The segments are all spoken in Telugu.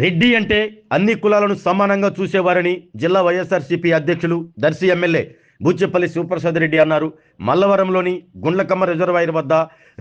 రెడ్డి అంటే అన్ని కులాలను సమానంగా చూసేవారని జిల్లా వైఎస్ఆర్సీపీ అధ్యక్షులు దర్శి ఎమ్మెల్యే బూచేపల్లి శివప్రసాద్ రెడ్డి అన్నారు. మల్లవరంలోని గుండ్లకమ్మ రిజర్వాయర్ వద్ద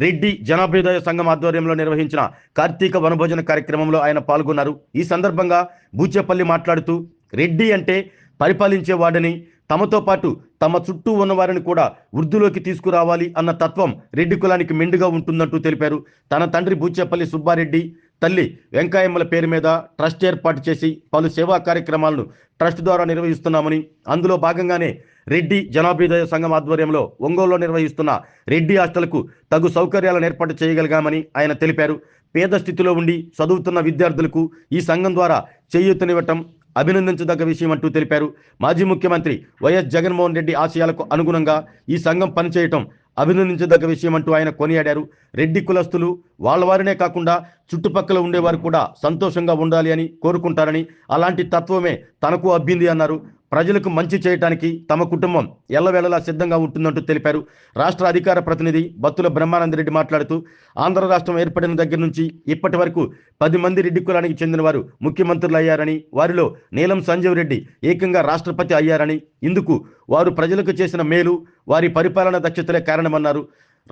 రెడ్డి జనాభ్యుదయ సంఘం ఆధ్వర్యంలో నిర్వహించిన కార్తీక వనభోజన కార్యక్రమంలో ఆయన పాల్గొన్నారు. ఈ సందర్భంగా బూచేపల్లి మాట్లాడుతూ రెడ్డి అంటే పరిపాలించేవాడని, తమతో పాటు తమ చుట్టూ ఉన్నవారిని కూడా వృద్ధిలోకి తీసుకురావాలి అన్న తత్వం రెడ్డి కులానికి మెండుగా ఉంటుందంటూ తెలిపారు. తన తండ్రి బూచేపల్లి సుబ్బారెడ్డి, తల్లి వెంకాయమ్మల పేరు మీద ట్రస్ట్ ఏర్పాటు చేసి పలు సేవా కార్యక్రమాలను ట్రస్ట్ ద్వారా నిర్వహిస్తున్నామని, అందులో భాగంగానే రెడ్డి జనాభ్యుదయ సంఘం ఆధ్వర్యంలో ఒంగోలులో నిర్వహిస్తున్న రెడ్డి హాస్టల్కు తగు సౌకర్యాలను ఏర్పాటు చేయగలిగామని ఆయన తెలిపారు. పేద స్థితిలో ఉండి చదువుతున్న విద్యార్థులకు ఈ సంఘం ద్వారా చేయూతనివ్వటం అభినందించదగ్గ విషయం అంటూ తెలిపారు. మాజీ ముఖ్యమంత్రి వైఎస్ జగన్మోహన్ రెడ్డి ఆశయాలకు అనుగుణంగా ఈ సంఘం పనిచేయటం అభినందించదగ్గ విషయం అంటూ ఆయన కొనియాడారు. రెడ్డి కులస్తులు వాళ్ళ వారినే కాకుండా చుట్టుపక్కల ఉండేవారు కూడా సంతోషంగా ఉండాలి అని కోరుకుంటారని, అలాంటి తత్వమే తనకు అబ్బింది అన్నారు. ప్రజలకు మంచి చేయడానికి తమ కుటుంబం ఎల్లవేళలా సిద్ధంగా ఉంటుందంటూ తెలిపారు. రాష్ట్ర అధికార ప్రతినిధి బత్తుల బ్రహ్మానందరెడ్డి మాట్లాడుతూ ఆంధ్ర రాష్ట్రం ఏర్పడిన దగ్గర నుంచి ఇప్పటి వరకు 10 మంది రెడ్డి కులానికి చెందిన వారు ముఖ్యమంత్రులు అయ్యారని, వారిలో నీలం సంజీవ్ రెడ్డి ఏకంగా రాష్ట్రపతి అయ్యారని, ఇందుకు వారు ప్రజలకు చేసిన మేలు, వారి పరిపాలన దక్షతలే కారణమన్నారు.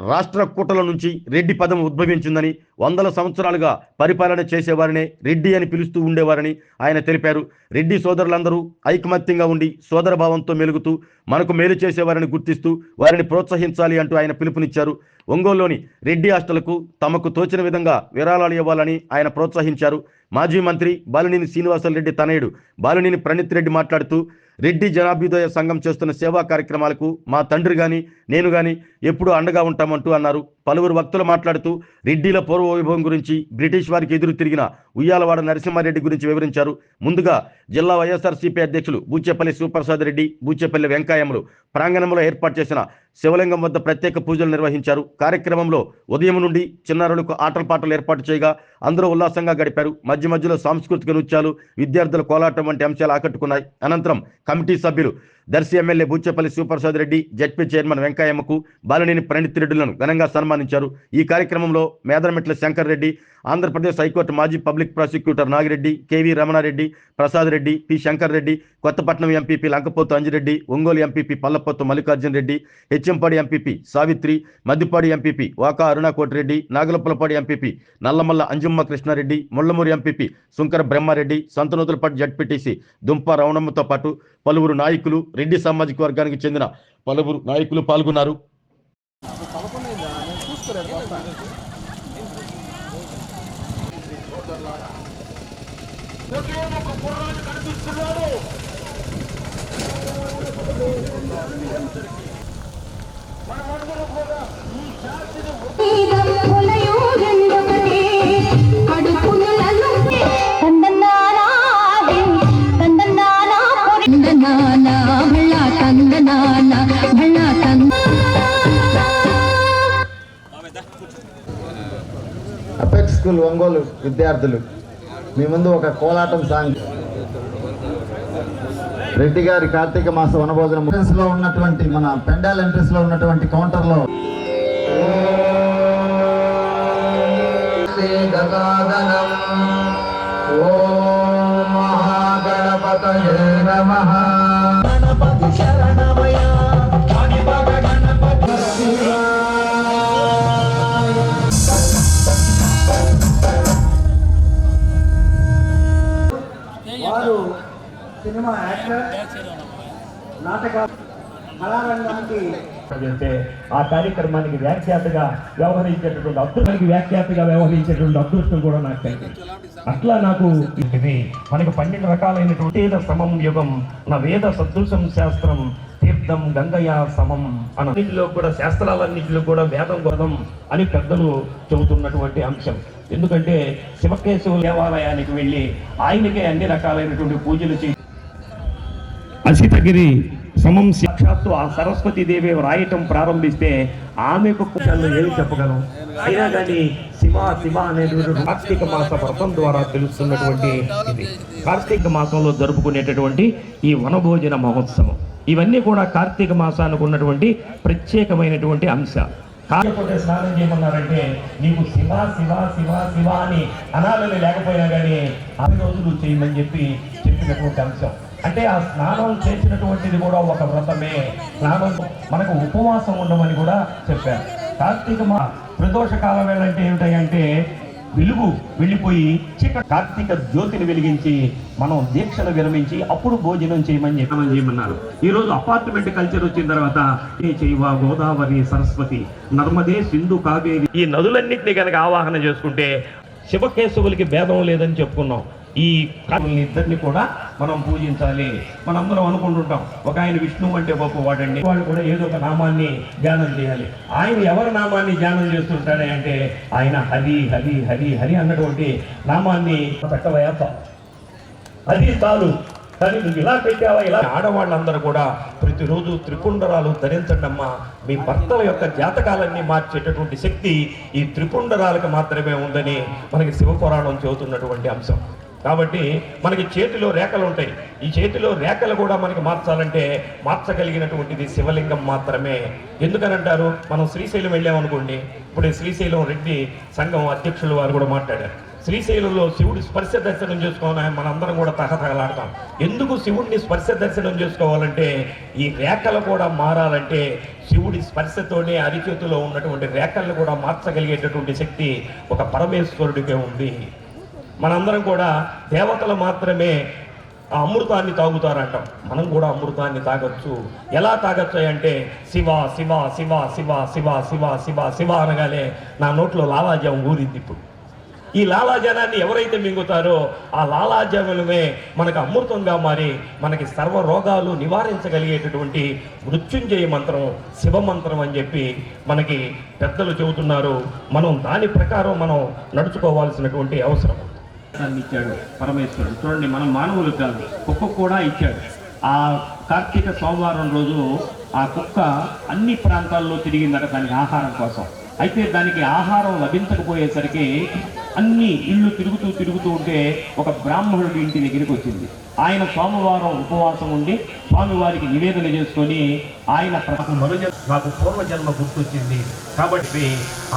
రాష్ట్ర కూటల నుంచి రెడ్డి పదం ఉద్భవించిందని, 100 సంవత్సరాలుగా పరిపాలన చేసేవారినే రెడ్డి అని పిలుస్తూ ఉండేవారని ఆయన తెలిపారు. రెడ్డి సోదరులందరూ ఐకమత్యంగా ఉండి సోదరభావంతో మెలుగుతూ మనకు మేలు చేసేవారిని గుర్తిస్తూ వారిని ప్రోత్సహించాలి అంటూ ఆయన పిలుపునిచ్చారు. ఒంగోలులోని రెడ్డి హాస్టల్కు తమకు తోచిన విధంగా విరాళాలు ఇవ్వాలని ఆయన ప్రోత్సహించారు. మాజీ మంత్రి బాలినేని శ్రీనివాసరెడ్డి తనయుడు బాలినేని ప్రణీత్ రెడ్డి మాట్లాడుతూ రెడ్డి జనాభ్యుదయ సంఘం చేస్తున్న సేవా కార్యక్రమాలకు మా తండ్రి కానీ నేను కానీ ఎప్పుడూ అండగా ఉంటామంటూ అన్నారు. పలువురు వక్తులు మాట్లాడుతూ రెడ్డిల పూర్వ వైభవం గురించి, బ్రిటిష్ వారికి ఎదురు తిరిగిన ఉయ్యాలవాడ నరసింహారెడ్డి గురించి వివరించారు. ముందుగా జిల్లా వైఎస్ఆర్సీపీ అధ్యక్షులు బూచేపల్లి శివప్రసాద్ రెడ్డి, బూచేపల్లి వెంకాయమ్మలు ప్రాంగణంలో ఏర్పాటు చేసిన శివలింగం వద్ద ప్రత్యేక పూజలు నిర్వహించారు. కార్యక్రమంలో ఉదయం నుండి చిన్నారులకు ఆటల పాటలు ఏర్పాటు చేయగా అందరూ ఉల్లాసంగా గడిపారు. మధ్య మధ్యలో సాంస్కృతిక నృత్యాలు, విద్యార్థుల కోలాటం వంటి అంశాలు ఆకట్టుకున్నాయి. అనంతరం కమిటీ సభ్యులు Darsi MLA Buchepalli Sivaprasad Reddy, ZP chairman వెంకయ్యమ్మకు, బాలినేని ప్రణీత్ రెడ్డిలను ఘనంగా సన్మానించారు. ఈ కార్యక్రమంలో మేదరమెట్ల శంకర్ రెడ్డి, ఆంధ్రప్రదేశ్ హైకోర్టు మాజీ public prosecutor Nagireddy, KV Ramanareddy, Prasad Reddy, P Shankar Reddy, Kothapatnam MPP Lankapothu Anjireddy, Ongole MPP Pallapothu Mallikarjuna Reddy, HM Padu MPP Savitri, Maddipadu MPP Vaka Arunakotireddy, Nagulapalapadu MPP Nallamalla Anjamma Krishnareddy, Mullamuri MPP Sunkara Brahmareddy, Santhanuthalapadu ZPTC Dumpa రవణమ్మతో పాటు పలువురు నాయకులు, రెడ్డి సామాజిక వర్గానికి చెందిన పలువురు నాయకులు పాల్గొన్నారు. అపెక్స్ స్కూల్ ఒంగోలు విద్యార్థులు మీ ముందు ఒక కోలాటం సాంగ్. రెడ్డి గారి కార్తీక మాస వనభోజనం లో ఉన్నటువంటి మన పెండాల్ ఎంట్రెన్స్ లో ఉన్నటువంటి కౌంటర్ లో మహాగణపతయే నమః. గణపతి శరణమయ సినిమా యాక్టర్, నాటక కళారంగానికి ఆ కార్యక్రమానికి వ్యాఖ్యాతగా వ్యవహరించేటువంటి అదృష్టం కూడా నాకు కలిగింది. అట్లా నాకు ఇది మనకు 12 రకాలైనటువంటి వేద సమం యుగం నా వేద సదృశం శాస్త్రం తీర్థం గంగయ్య సమం అన్నింటిలో కూడా, శాస్త్రాలన్నింటిలో కూడా వేదం గోదం అని పెద్దలు చెబుతున్నటువంటి అంశం. ఎందుకంటే శివకేశవ దేవాలయానికి వెళ్ళి ఆయనకే అన్ని రకాలైనటువంటి పూజలు చేసి అసితగిరి సమం సాక్షాత్తు ఆ సరస్వతి దేవి రాయటం ప్రారంభిస్తే ఆమెకు ఏమి చెప్పగలం. అయినా కానీ శివ శివ అనేటువంటి కార్తీక మాస వ్రతం ద్వారా తెలుస్తున్నటువంటి ఇది కార్తీక మాసంలో జరుపుకునేటటువంటి ఈ వనభోజన మహోత్సవం. ఇవన్నీ కూడా కార్తీక మాసానికి ఉన్నటువంటి ప్రత్యేకమైనటువంటి అంశాలు. కాకపోతే స్నానం చేయమన్నారంటే నీకు శివ శివ శివ శివ అని అనాలని లేకపోయినా కానీ 6 రోజులు చేయమని చెప్పినటువంటి అంశం. అంటే ఆ స్నానం చేసినటువంటిది కూడా ఒక వ్రతమే. స్నానం మనకు ఉపవాసం ఉండమని కూడా చెప్పారు. కార్తీక ప్రదోష కాలం వేళంటే ఏమిటంటే వెలుగు వెళ్ళిపోయి కార్తీక జ్యోతిని వెలిగించి మనం దీక్షను విరమించి అప్పుడు భోజనం చేయమన్నారు. ఈ రోజు అపార్ట్మెంట్ కల్చర్ వచ్చిన తర్వాత చేయవ గోదావరి సరస్వతి నర్మదే సింధు కావేరి ఈ నదులన్నింటినీ కనుక ఆవాహన చేసుకుంటే శివకేశవులకి భేదం లేదని చెప్పుకున్నాం. ఈ ఇద్దరిని కూడా మనం పూజించాలి. మనందరం అనుకుంటుంటాం ఒక ఆయన విష్ణువు అంటే గొప్పవాడండి, వాళ్ళు కూడా ఏదో ఒక నామాన్ని ధ్యానం చేయాలి. ఆయన ఎవరి నామాన్ని ధ్యానం చేస్తుంటాడే అంటే ఆయన హరి హరి హరి హరి అన్నటువంటి నామాన్ని పెట్టవయాత అది చాలు. కానీ నువ్వు ఇలా పెట్టావా ఇలా. ఆడవాళ్ళందరూ కూడా ప్రతిరోజు త్రిపుండరాలు ధరించండమ్మా. మీ భర్తల యొక్క జాతకాలన్నీ మార్చేటటువంటి శక్తి ఈ త్రిపుండరాలకు మాత్రమే ఉందని మనకి శివపురాణం చెబుతున్నటువంటి అంశం. కాబట్టి మనకి చేతిలో రేఖలు ఉంటాయి. ఈ చేతిలో రేఖలు కూడా మనకి మార్చాలంటే మార్చగలిగినటువంటిది శివలింగం మాత్రమే. ఎందుకనంటారు, మనం శ్రీశైలం వెళ్ళామనుకోండి. ఇప్పుడు శ్రీశైలం రెడ్డి సంఘం అధ్యక్షులు వారు కూడా మాట్లాడారు. శ్రీశైలంలో శివుడి స్పర్శ దర్శనం చేసుకోవాలని మనందరం కూడా తహతహలాడతాం. ఎందుకు శివుడిని స్పర్శ దర్శనం చేసుకోవాలంటే ఈ రేఖలు కూడా మారాలంటే శివుడి స్పర్శతోనే అరిచేతిలో ఉన్నటువంటి రేఖలను కూడా మార్చగలిగేటటువంటి శక్తి ఒక పరమేశ్వరుడికే ఉంది. మనందరం కూడా దేవతలు మాత్రమే ఆ అమృతాన్ని తాగుతారంటాం. మనం కూడా అమృతాన్ని తాగొచ్చు. ఎలా తాగొచ్చు అంటే శివ శివ శివ శివ శివ శివ శివ శివ అనగానే నా నోట్లో లాలాజలం ఊరింది. ఇప్పుడు ఈ లాలాజలాన్ని ఎవరైతే మింగుతారో ఆ లాలాజలమే మనకు అమృతంగా మారి మనకి సర్వ రోగాలు నివారించగలిగేటటువంటి మృత్యుంజయ మంత్రం శివ మంత్రం అని చెప్పి మనకి పెద్దలు చెబుతున్నారు. మనం దాని ప్రకారం మనం నడుచుకోవాల్సినటువంటి అవసరం ఇచ్చాడు పరమేశ్వరుడు. చూడండి, మనం మానవులు కాదు, కుక్క కూడా ఇచ్చాడు. ఆ కార్తీక సోమవారం రోజు ఆ కుక్క అన్ని ప్రాంతాల్లో తిరిగిందట దానికి ఆహారం కోసం. అయితే దానికి ఆహారం లభించకపోయేసరికి అన్ని ఇళ్ళు తిరుగుతూ ఉంటే ఒక బ్రాహ్మణుడి ఇంటి దగ్గరికి వచ్చింది. ఆయన సోమవారం ఉపవాసం ఉండి స్వామివారికి నివేదన చేసుకొని ఆయన నాకు పూర్వజన్మ గుర్తొచ్చింది కాబట్టి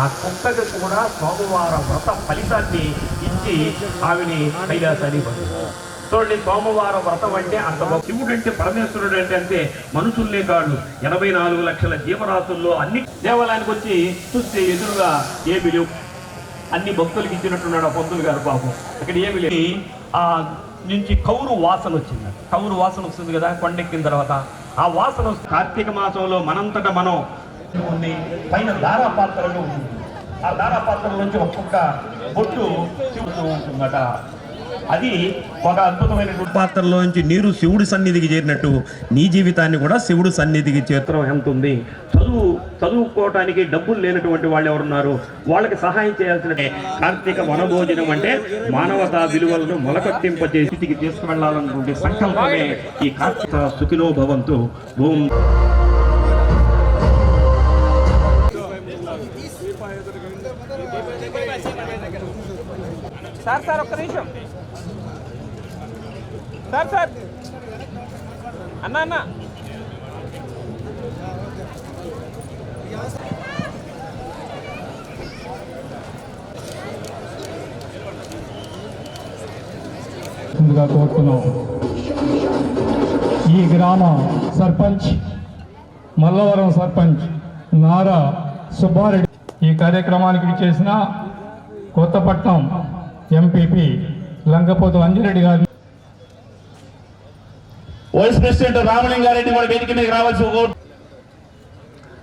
ఆ కుక్కకి కూడా సోమవార వ్రత ఫలితాన్ని ఇచ్చి ఆవిని కైలాసాన్ని పంపించారు. చూడండి, సోమవార వ్రతం అంటే అంత శివుడు అంటే పరమేశ్వరుడు అంటే మనుషుల్నే కాదు 84 లక్షల జీవరాశుల్లో అన్ని దేవాలయానికి వచ్చి చూస్తే ఎదురుగా ఏమి లేవు. అన్ని భక్తులకి ఇచ్చినట్టున్నాడు ఆ పంతులు గారు పాపం. ఇక్కడ ఏమి లేవు. ఆ నుంచి కౌరు వాసన వచ్చింది. కౌరు వాసన వస్తుంది కదా కొండెక్కిన తర్వాత. ఆ వాసన కార్తీక మాసంలో మనంతటా మనం ఉంది. పైన దారాపాత్రలు ఉంటుంది. ఆ దారాపాత్రల నుంచి ఒక్కొక్క బొట్టు ఉంటుందట. అది ఒక అద్భుతమైనటువంటి పాత్రలోంచి నీరు శివుడి సన్నిధికి చేరినట్టు నీ జీవితాన్ని కూడా శివుడి సన్నిధికి చేర్చడం ఎంత ఉంది. చదువుకోవటానికి డబ్బులు లేనటువంటి వాళ్ళు ఎవరున్నారు, వాళ్ళకి సహాయం చేయాల్సిన కార్తీక వనభోజనం అంటే మానవతా విలువలను మొలకట్టింపజేసి స్థితికి తీసుకువెళ్లాలన్నటువంటి సంకల్పమే ఈ కార్తీక సుఖినో భవంతు. ఓం సార్ ఒక్క నిమిషం సార్ అన్న ముందుగా కోరుతున్నాం. ఈ గ్రామ సర్పంచ్ మల్లవరం సర్పంచ్ నారా సుబ్బారెడ్డి ఈ కార్యక్రమానికి చేసిన కొత్తపట్నం ఎంపీపీ లంకపోతు అంజిరెడ్డి గారు, వైస్ ప్రెసిడెంట్ రామలింగారెడ్డి కూడా వేదిక మీద రావాల్సి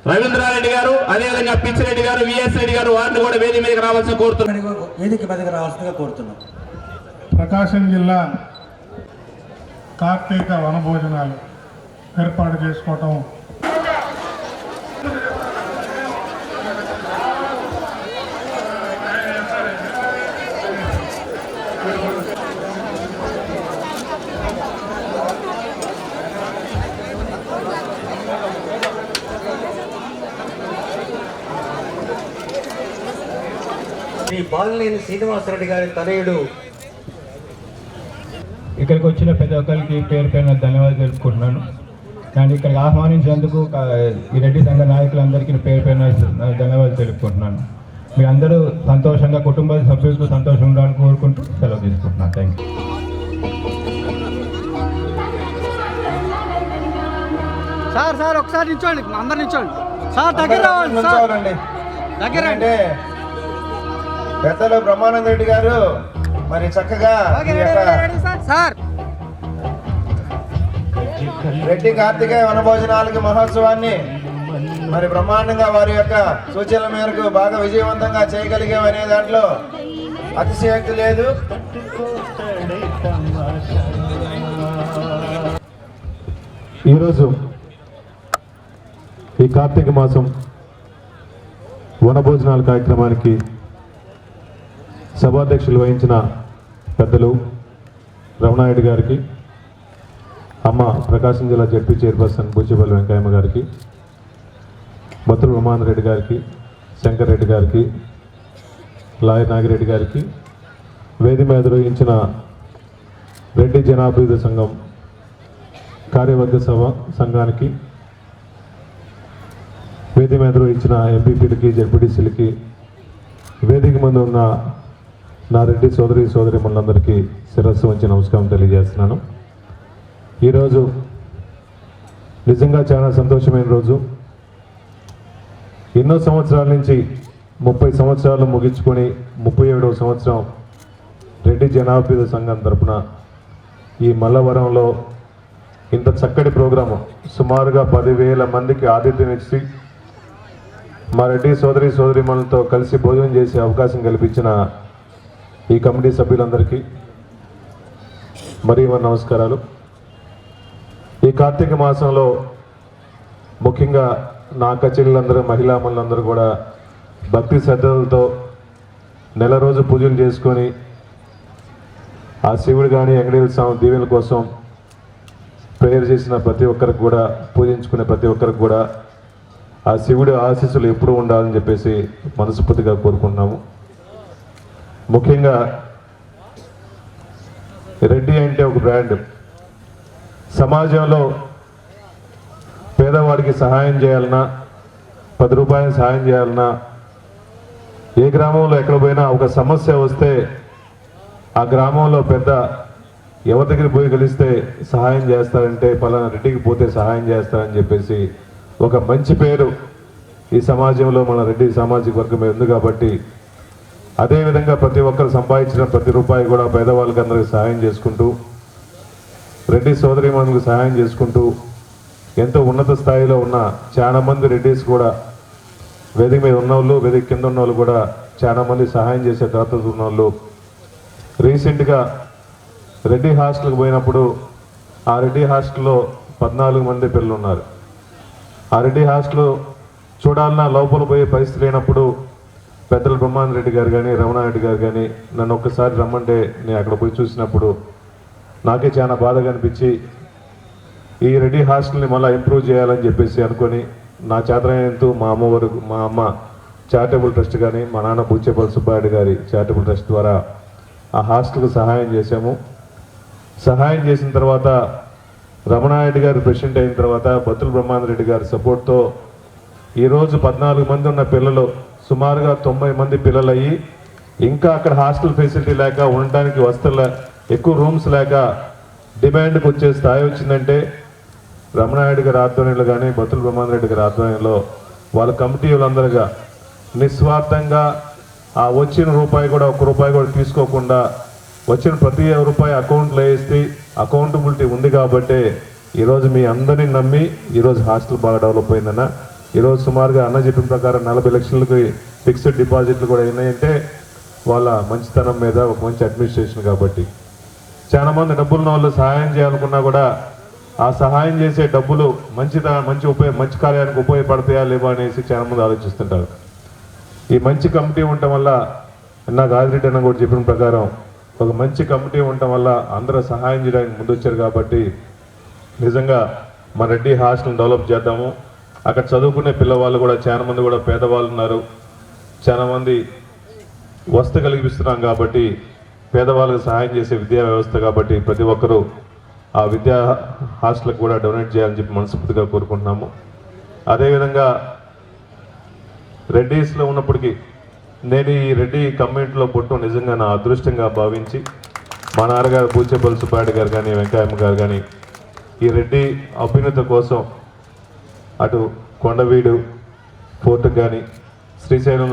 రవీంద్రారెడ్డి గారు, అదేవిధంగా పిచ్చిరెడ్డి గారు, విఎస్ రెడ్డి గారు వారిని కూడా వేదిక మీదకి రావాల్సిందిగా కోరుతున్నాం. ప్రకాశం జిల్లా కార్తీక వనభోజనాలు ఏర్పాటు చేసుకోవటం శ్రీ బాలినేని శ్రీనివాసరెడ్డి గారి తనయుడు. ఇక్కడికి వచ్చిన ప్రతి ఒక్కరికి పేరు పైన ధన్యవాదాలు తెలుపుకుంటున్నాను. నన్ను ఇక్కడికి ఆహ్వానించినందుకు ఈ రెడ్డి సంఘ నాయకులందరికీ పేరు పేరున ధన్యవాదాలు తెలుపుకుంటున్నాను. మీ అందరూ సంతోషంగా కుటుంబ సభ్యులతో సంతోషంగా ఉండాలని కోరుకుంటూ సెలవు తీసుకుంటున్నాను. Thank you. సార్ ఒకసారి నిల్చోండి, అందరు నిల్చోండి సార్. దగ్గర రావాలి, దగ్గర అంటే పెద్దలు బ్రహ్మానంద రెడ్డి గారు మరి చక్కగా సార్ రెడ్డి కార్తికేయ వనభోజనాలకి మహోత్సవాన్ని మరి బ్రహ్మాండంగా వారి యొక్క సూచనల మేరకు బాగా విజయవంతంగా చేయగలిగామనే దాంట్లో అతిశయోక్తి లేదు. ఈరోజు ఈ కార్తీక మాసం వనభోజనాల కార్యక్రమానికి సభాధ్యక్షులు వహించిన పెద్దలు రమణారెడ్డి గారికి, అమ్మ ప్రకాశం జిల్లా జడ్పీ చైర్పర్సన్ బుచ్చిపల్లి వెంకయ్యమ్మ గారికి, బత్తుల బ్రహ్మానంద రెడ్డి గారికి, శంకర్ రెడ్డి గారికి, లాయర్ నాగిరెడ్డి గారికి, వేది మీద నిర్వహించిన రెడ్డి జనాభివృద్ధి సంఘం కార్యవర్గ సంఘానికి, వేది మీద నిర్వహించిన ఎంపీపీలకి, జడ్పీటీసీలకి, వేదిక ముందు ఉన్న నా రెడ్డి సోదరిమణులందరికీ శిరస్సు వంచి నమస్కారం తెలియజేస్తున్నాను. ఈరోజు నిజంగా చాలా సంతోషమైన రోజు. ఎన్నో సంవత్సరాల నుంచి 30 సంవత్సరాలు ముగించుకొని 37వ సంవత్సరం రెడ్డి జనాభివృద్ధి సంఘం తరపున ఈ మల్లవరంలో ఇంత చక్కటి ప్రోగ్రాము సుమారుగా 10,000 మందికి ఆతిథ్యం ఇచ్చి మా రెడ్డి సోదరిమణులతో కలిసి భోజనం చేసే అవకాశం కల్పించిన ఈ కమిటీ సభ్యులందరికీ మరీ నమస్కారాలు. ఈ కార్తీక మాసంలో ముఖ్యంగా నా కచేరీలందరూ, మహిళామణులందరూ కూడా భక్తి శ్రద్ధలతో నెల రోజు పూజలు చేసుకొని ఆ శివుడు కానీ వెంకటేశ్వర స్వామి దీవెనల కోసం ప్రేయర్ చేసిన ప్రతి ఒక్కరికి కూడా, పూజించుకునే ప్రతి ఒక్కరికి కూడా ఆ శివుడి ఆశీస్సులు ఎప్పుడూ ఉండాలని చెప్పేసి మనస్ఫూర్తిగా కోరుకుంటున్నాము. ముఖ్యంగా రెడ్డి అంటే ఒక బ్రాండ్. సమాజంలో పేదవాడికి సహాయం చేయాలన్నా, 10 రూపాయలు సహాయం చేయాలన్నా, ఏ గ్రామంలో ఎక్కడ పోయినా ఒక సమస్య వస్తే ఆ గ్రామంలో పెద్ద ఎవరి దగ్గర పోయి కలిస్తే సహాయం చేస్తారంటే పలానా రెడ్డికి పోతే సహాయం చేస్తారని చెప్పేసి ఒక మంచి పేరు ఈ సమాజంలో మన రెడ్డి సామాజిక వర్గం ఉంది. కాబట్టి అదేవిధంగా ప్రతి ఒక్కరు సంపాదించిన ప్రతి రూపాయి కూడా పేదవాళ్ళకి అందరికీ సహాయం చేసుకుంటూ, రెడ్డి సోదరిమణులకు సహాయం చేసుకుంటూ ఎంతో ఉన్నత స్థాయిలో ఉన్న చాలామంది రెడ్డిస్ కూడా, వేదిక మీద ఉన్నవాళ్ళు, వేదిక కింద ఉన్నవాళ్ళు కూడా చాలామంది సహాయం చేసే దాతలు ఉన్నవాళ్ళు. రీసెంట్గా రెడ్డి హాస్టల్కి పోయినప్పుడు ఆ రెడ్డి హాస్టల్లో 14 మంది పిల్లలు ఉన్నారు. ఆ రెడ్డి హాస్టల్ చూడాలన్నా లోపల పోయే పరిస్థితి లేనప్పుడు పెద్దల బ్రహ్మానంద రెడ్డి గారు కానీ, రమణారెడ్డి గారు కానీ నన్ను ఒక్కసారి రమ్మంటే నేను అక్కడ పోయి చూసినప్పుడు నాకే చాలా బాధగా అనిపించి ఈ రెడ్డి హాస్టల్ని మళ్ళీ ఇంప్రూవ్ చేయాలని చెప్పేసి అనుకొని నా చేతనైనంత మా అమ్మ చారిటబుల్ ట్రస్ట్ కానీ, మా నాన్న బుచ్చేపల్లి సుబ్బారెడ్డి గారి చారిటబుల్ ట్రస్ట్ ద్వారా ఆ హాస్టల్కి సహాయం చేశాము. సహాయం చేసిన తర్వాత రమణారెడ్డి గారు ప్రెసిడెంట్ అయిన తర్వాత బత్తుల బ్రహ్మానంద రెడ్డి గారి సపోర్ట్తో ఈరోజు 14 మంది ఉన్న పిల్లలు సుమారుగా 90 మంది పిల్లలు అయ్యి, ఇంకా అక్కడ హాస్టల్ ఫెసిలిటీ లేక, ఉండటానికి వసతులు, ఎక్కువ రూమ్స్ లేక డిమాండ్కి వచ్చే స్థాయి వచ్చిందంటే రమణారెడ్డి గారి ఆధ్వర్యంలో కానీ, బత్తుల బ్రహ్మానంద రెడ్డి గారి ఆధ్వర్యంలో వాళ్ళ కమిటీ వాళ్ళందరుగా నిస్వార్థంగా ఆ వచ్చిన రూపాయి కూడా, 1 రూపాయి కూడా తీసుకోకుండా వచ్చిన ప్రతి రూపాయి అకౌంట్లో వేస్తే అకౌంటబిలిటీ ఉంది. కాబట్టి ఈరోజు మీ అందరినీ నమ్మి ఈరోజు హాస్టల్ బాగా డెవలప్ అయిందన్న. ఈరోజు సుమారుగా అన్న చెప్పిన ప్రకారం 40 లక్షలకి ఫిక్స్డ్ డిపాజిట్లు కూడా అయినాయంటే వాళ్ళ మంచితనం మీద, ఒక మంచి అడ్మినిస్ట్రేషన్. కాబట్టి చాలామంది డబ్బులు ఉన్న వాళ్ళు సహాయం చేయాలనుకున్నా కూడా ఆ సహాయం చేసే డబ్బులు మంచి కార్యానికి ఉపయోగపడతాయా లేవా అనేసి చాలామంది ఆలోచిస్తుంటారు. ఈ మంచి కమిటీ ఉండటం వల్ల, నాకు ఆదిరెడ్డి అన్న కూడా చెప్పిన ప్రకారం ఒక మంచి కమిటీ ఉండటం వల్ల అందరూ సహాయం చేయడానికి ముందొచ్చారు. కాబట్టి నిజంగా మన రెడ్డి హాస్టల్ని డెవలప్ చేద్దాము. అక్కడ చదువుకునే పిల్లవాళ్ళు కూడా చాలామంది కూడా పేదవాళ్ళు ఉన్నారు, చాలామంది వసతి కలిగిస్తున్నాం. కాబట్టి పేదవాళ్ళకి సహాయం చేసే విద్యా వ్యవస్థ కాబట్టి ప్రతి ఒక్కరూ ఆ విద్యా హాస్టల్కి కూడా డొనేట్ చేయాలని చెప్పి మనస్ఫూర్తిగా కోరుకుంటున్నాము. అదేవిధంగా రెడ్డీస్లో ఉన్నప్పటికీ నేను ఈ రెడ్డి కమ్యూనిటీలో పుట్టడం నిజంగా నా అదృష్టంగా భావించి మా నాన్నగారు బూచేపల్లి సుబ్బారెడ్డి గారు కానీ వెంకయ్యమ్మ గారు కానీ ఈ రెడ్డి అభ్యున్నత కోసం అటు కొండవీడు ఫోర్ట్కి కానీ శ్రీశైలం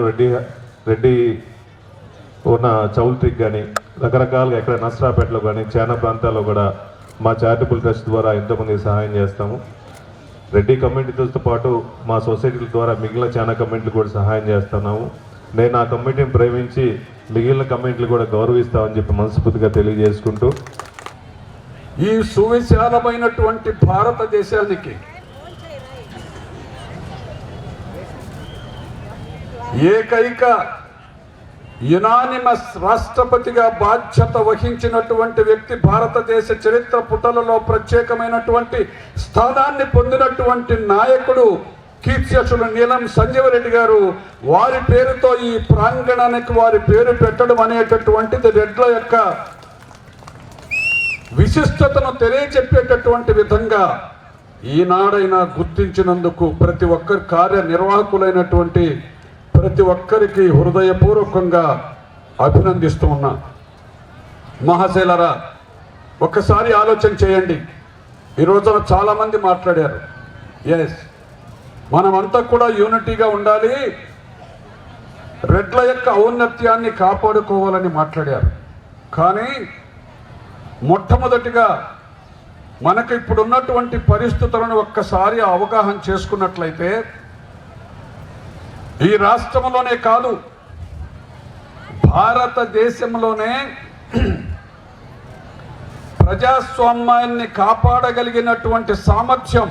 రెడ్డి ఉన్న చౌల్ట్రీకి కానీ రకరకాలుగా ఎక్కడ నస్రాపేటలో కానీ చాలా ప్రాంతాల్లో కూడా మా చారిటబుల్ ట్రస్ట్ ద్వారా ఎంతోమంది సహాయం చేస్తాము. రెడ్డి కమ్యూనిటీతో పాటు మా సొసైటీల ద్వారా మిగిలిన చాలా కమ్యూనిటీలు కూడా సహాయం చేస్తున్నాము. నేను ఆ కమ్యూనిటీని ప్రేమించి మిగిలిన కమ్యూనిటీలు కూడా గౌరవిస్తామని చెప్పి మనస్ఫూర్తిగా తెలియజేసుకుంటూ, ఈ సువిశాలమైనటువంటి భారతదేశానికి ఏకైక యునానిమస్ రాష్ట్రపతిగా బాధ్యత వహించినటువంటి వ్యక్తి, భారతదేశ చరిత్ర పుటలలో ప్రత్యేకమైనటువంటి స్థానాన్ని పొందినటువంటి నాయకుడు కీర్తిశేషులు నీలం సంజీవరెడ్డి గారు. వారి పేరుతో ఈ ప్రాంగణానికి వారి పేరు పెట్టడం అనేటటువంటిది రెడ్ల యొక్క విశిష్టతను తెలియచెప్పేటటువంటి విధంగా ఈనాడైనా గుర్తించినందుకు ప్రతి ఒక్కరి కార్యనిర్వాహకులైనటువంటి ప్రతి ఒక్కరికి హృదయపూర్వకంగా అభినందిస్తూ ఉన్నా. మహాశైలరా, ఒక్కసారి ఆలోచన చేయండి. ఈ రోజున చాలామంది మాట్లాడారు. ఎస్, మనమంతా కూడా యూనిటీగా ఉండాలి, రెడ్ల యొక్క ఔన్నత్యాన్ని కాపాడుకోవాలని మాట్లాడారు. కానీ మొట్టమొదటిగా మనకు ఇప్పుడున్నటువంటి పరిస్థితులను ఒక్కసారి అవగాహన చేసుకున్నట్లయితే ఈ రాష్ట్రంలోనే కాదు, భారతదేశంలోనే ప్రజాస్వామ్యాన్ని కాపాడగలిగినటువంటి సామర్థ్యం,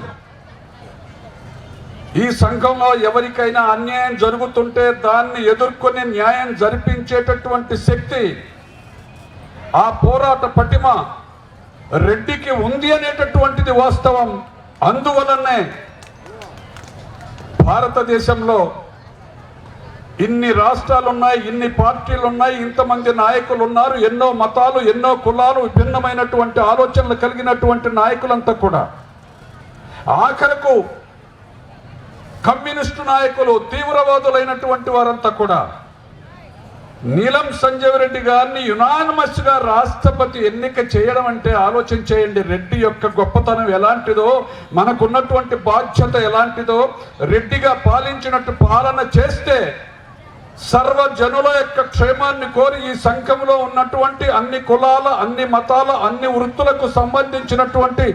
ఈ సంఘంలో ఎవరికైనా అన్యాయం జరుగుతుంటే దాన్ని ఎదుర్కొని న్యాయం జరిపించేటటువంటి శక్తి, ఆ పోరాట పటిమ రెడ్డికి ఉంది అనేటటువంటిది వాస్తవం. అందువలనే భారతదేశంలో ఇన్ని రాష్ట్రాలు ఉన్నాయి, ఇన్ని పార్టీలు ఉన్నాయి, ఇంతమంది నాయకులు ఉన్నారు, ఎన్నో మతాలు, ఎన్నో కులాలు, విభిన్నమైనటువంటి ఆలోచనలు కలిగినటువంటి నాయకులంతా కూడా, ఆఖరకు కమ్యూనిస్టు నాయకులు, తీవ్రవాదులైనటువంటి వారంతా కూడా నీలం సంజీవరెడ్డి గారిని యునానిమస్ గా రాష్ట్రపతి ఎన్నిక చేయడం అంటే ఆలోచన చేయండి. రెడ్డి యొక్క గొప్పతనం ఎలాంటిదో, మనకున్నటువంటి బాధ్యత ఎలాంటిదో, రెడ్డిగా పాలించినట్టు పాలన చేస్తే సర్వజనుల యొక్క క్షేమాన్ని కోరి ఈ సంఘంలో ఉన్నటువంటి అన్ని కులాల, అన్ని మతాల, అన్ని వృత్తులకు సంబంధించినటువంటి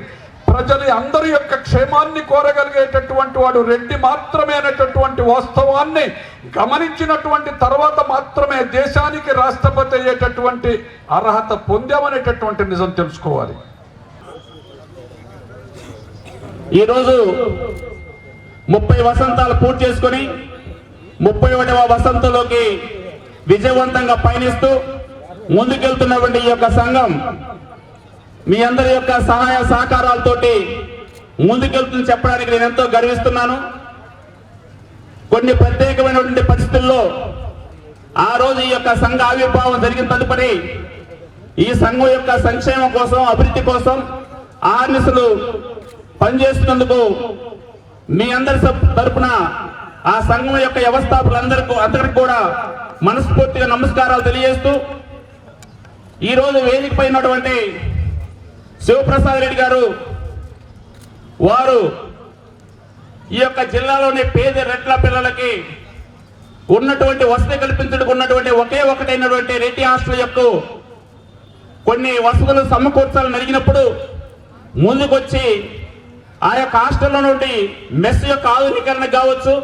ప్రజలు అందరి యొక్క క్షేమాన్ని కోరగలిగేటటువంటి వాడు రెడ్డి మాత్రమే అనేటటువంటి వాస్తవాన్ని గమనించినటువంటి తర్వాత మాత్రమే దేశానికి రాష్ట్రపతి అయ్యేటటువంటి అర్హత పొందామనేటటువంటి నిజం తెలుసుకోవాలి. ఈరోజు 30 వసంతాలు పూర్తి చేసుకొని 31వ వసంతంలోకి విజయవంతంగా పయనిస్తూ ముందుకెళ్తున్నటువంటి ఈ యొక్క సంఘం మీ అందరి యొక్క సహాయ సహకారాలతోటి ముందుకెళ్తుందని చెప్పడానికి నేను ఎంతో గర్విస్తున్నాను. కొన్ని ప్రత్యేకమైనటువంటి పరిస్థితుల్లో ఆ రోజు ఈ యొక్క సంఘ ఆవిర్భావం జరిగిన తదుపరి ఈ సంఘం యొక్క సంక్షేమం కోసం, అభివృద్ధి కోసం ఆర్నిసలు పనిచేస్తున్నందుకు మీ అందరి తరపున ఆ సంఘం యొక్క వ్యవస్థాపకులందరికీ కూడా మనస్ఫూర్తిగా నమస్కారాలు తెలియజేస్తూ, ఈరోజు వేదిక పైనటువంటి శివప్రసాద్ రెడ్డి గారు, వారు ఈ యొక్క జిల్లాలోని పేద రెడ్ల పిల్లలకి ఉన్నటువంటి వసతి కల్పించడానికి ఉన్నటువంటి ఒకటైనటువంటి రెడ్డి హాస్టల్ యొక్క కొన్ని వసతులు సమకూర్చాలని అడిగినప్పుడు ముందుకొచ్చి ఆ యొక్క హాస్టల్లో నుండి మెస్ యొక్క ఆధునీకరణ కావచ్చు,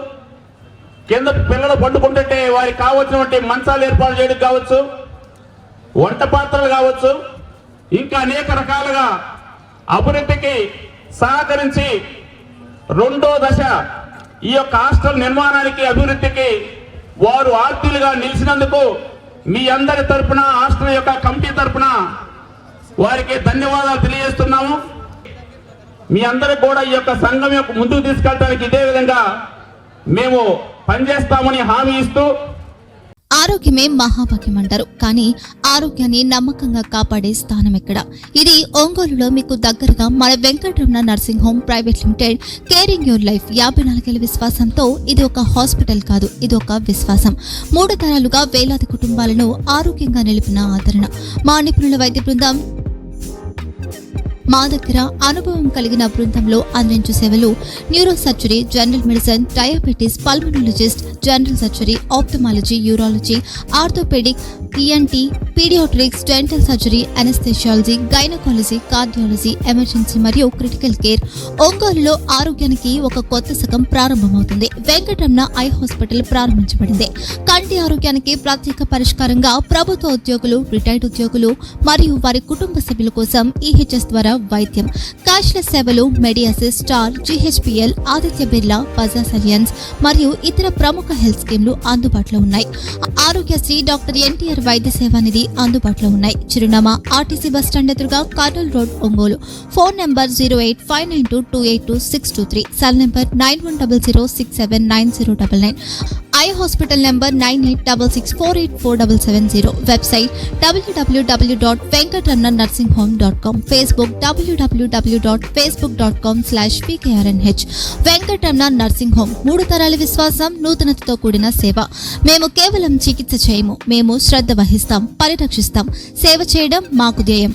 కింద పిల్లలు పండుకుంటుంటే వారికి కావలసినటువంటి మంచాలు ఏర్పాటు చేయడం కావచ్చు, వంట పాత్రలు కావచ్చు, ఇంకా అనేక రకాలుగా అభివృద్ధికి సహకరించి 2వ దశ ఈ యొక్క హాస్టల్ నిర్మాణానికి, అభివృద్ధికి వారు ఆర్తీలుగా నిలిచినందుకు మీ అందరి తరపున, హాస్టల్ యొక్క కమిటీ తరపున వారికి ధన్యవాదాలు తెలియజేస్తున్నాము. మీ అందరికి కూడా ఈ యొక్క సంఘం యొక్క ముందుకు తీసుకెళ్ళడానికి ఇదే విధంగా మేము పనిచేస్తామని హామీ ఇస్తూ ఆరోగ్యమే మహాభాగ్యం అంటారు, కానీ ఆరోగ్యాన్ని నమ్మకంగా కాపాడే స్థానం ఎక్కడ? ఇది ఒంగోలులో మీకు దగ్గరగా మన Venkataramana nursing home private limited. Caring your life 54 ఏళ్ల విశ్వాసంతో ఇది ఒక హాస్పిటల్ కాదు, ఇది ఒక విశ్వాసం. 3 తరాలుగా వేలాది కుటుంబాలను ఆరోగ్యంగా నిలిపిన ఆదరణ. మా నిపుణుల వైద్య బృందం మా దగ్గర అనుభవం కలిగిన బృందంలో అందించే సేవలు neuro surgery, general medicine, diabetes, pulmonologist, general surgery, ophthalmology, urology, orthopaedic, ENT, paediatrics, dental surgery, anaesthesiology, gynaecology, cardiology, emergency మరియు క్రిటికల్ కేర్. ఒంగోలులో ఆరోగ్యానికి ఒక కొత్త శకం ప్రారంభమవుతుంది. వెంకటరమణ ఐ హాస్పిటల్ ప్రారంభించబడింది. కంటి ఆరోగ్యానికి ప్రత్యేక పరిష్కారంగా ప్రభుత్వ ఉద్యోగులు, రిటైర్డ్ ఉద్యోగులు మరియు వారి కుటుంబ సభ్యుల కోసం ఈహెచ్ఎస్ ద్వారా వైద్యం. క్యాష్లెస్ సేవలు Medi Assist, Star, GHPL, Aditya Birla, Bajaj Allianz మరియు ఇతర ప్రముఖ హెల్త్ స్కీమ్లు అందుబాటులో ఉన్నాయి. ఆరోగ్యశ్రీ, డాక్టర్ ఎన్టీఆర్ వైద్య సేవా నిధి అందుబాటులో ఉన్నాయి. చిరునామా ఆర్టీసీ బస్ స్టాండ్ ఎదురుగా, Kurnool road, Ongole. Phone number 08592282623, cell number 9100679099. Eye hospital number 9866484770. Website www.venkatramanarsinghome.com. Facebook www.facebook.com/pkrnh. Venkataramana nursing home, 3 తరాల విశ్వాసం, నూతనతతో కూడిన సేవ. మేము కేవలం చికిత్స చేయము, మేము శ్రద్ధ వహిస్తాం, పరిరక్షిస్తాం. సేవ చేయడం మాకు ధ్యేయం.